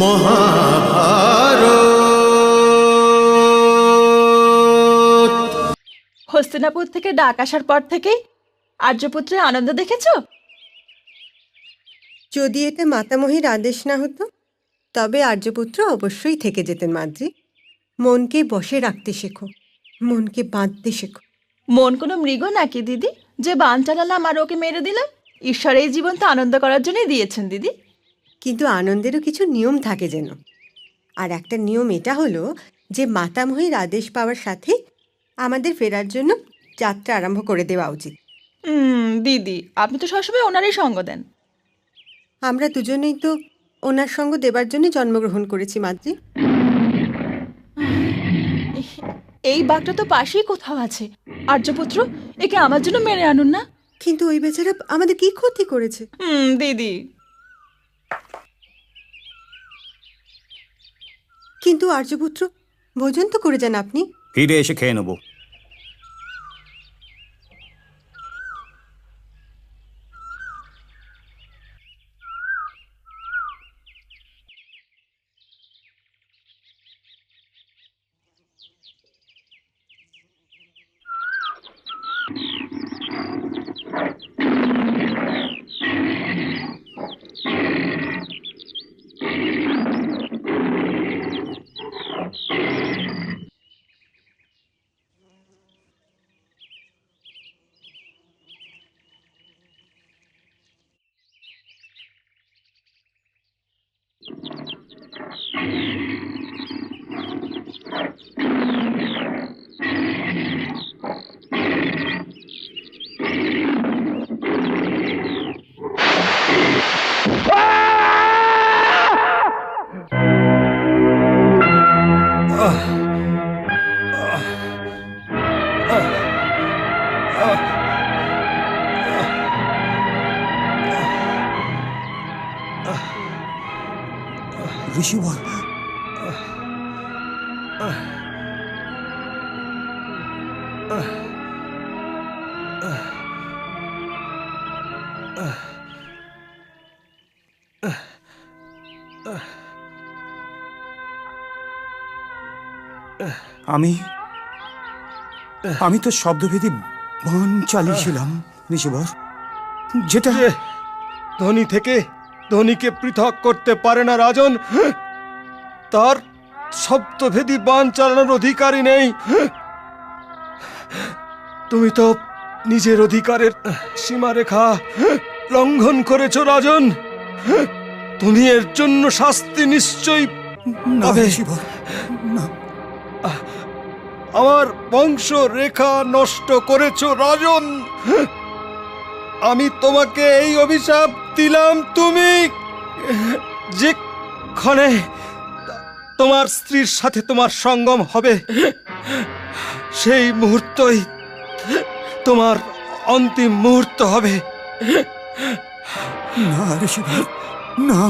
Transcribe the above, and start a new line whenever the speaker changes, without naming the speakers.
মহাভারত।
হস্তিনাপুর থেকে ডাক আসার পর থেকেই আর্যপুত্রের আনন্দ দেখেছো?
যদি এটা মাতামহীর আদেশ না হতো তবে আর্যপুত্র অবশ্যই থেকে যেতেন মাদ্রি। মনকে বশে রাখতে শেখো, মনকে বাঁধতে শেখো।
মন কোনো মৃগ নাকি দিদি যে বান চালালাম আর ওকে মেরে দিলাম? ঈশ্বর এই জীবন তো আনন্দ করার জন্যই দিয়েছেন দিদি।
কিন্তু আনন্দেরও কিছু নিয়ম থাকে যেন। আর একটা নিয়ম এটা হলো যে মাতামহীর আদেশ পাওয়ার সাথে আমাদের ফেরার জন্য যাত্রা আরম্ভ করে দেওয়া উচিত।
দিদি আপনি তো সবসময় ওনারই সঙ্গ দেন।
আমরা দুজনেই তো ওনার সঙ্গ দেবার জন্য জন্মগ্রহণ করেছি মাদ্রি।
এই বাঘটা তো পাশেই কোথাও আছে। আর্যপুত্র, একে আমার জন্য মেরে আনুন না।
কিন্তু ওই বেচারা আমাদের কি ক্ষতি করেছে?
দিদি।
কিন্তু আর্যপুত্র, ভোজন তো করে যান আপনি।
ফিরে এসে খেয়ে নেবো। ঋষিবর, আমি তো শব্দভেদী বান চালিয়েছিলাম ঋষিবর, যেটা
ধ্বনি থেকে ধ্বনিকে পৃথক করতে পারে না রাজন। তার শব্দভেদী বাণ চালানোর অধিকারই নেই। তুমি তো নিজের অধিকারের সীমারেখা লঙ্ঘন করেছ রাজন। তুমি এর জন্য শাস্তি নিশ্চয়ই পাবে। আমার বংশ রেখা নষ্ট করেছ রাজন। আমি তোমাকে এই অভিশাপ দিলাম, তুমি যেক্ষণে তোমার স্ত্রীর সাথে তোমার সঙ্গম হবে সেই মুহূর্তই তোমার অন্তিম মুহূর্ত হবে।
না ঋষিবর, না।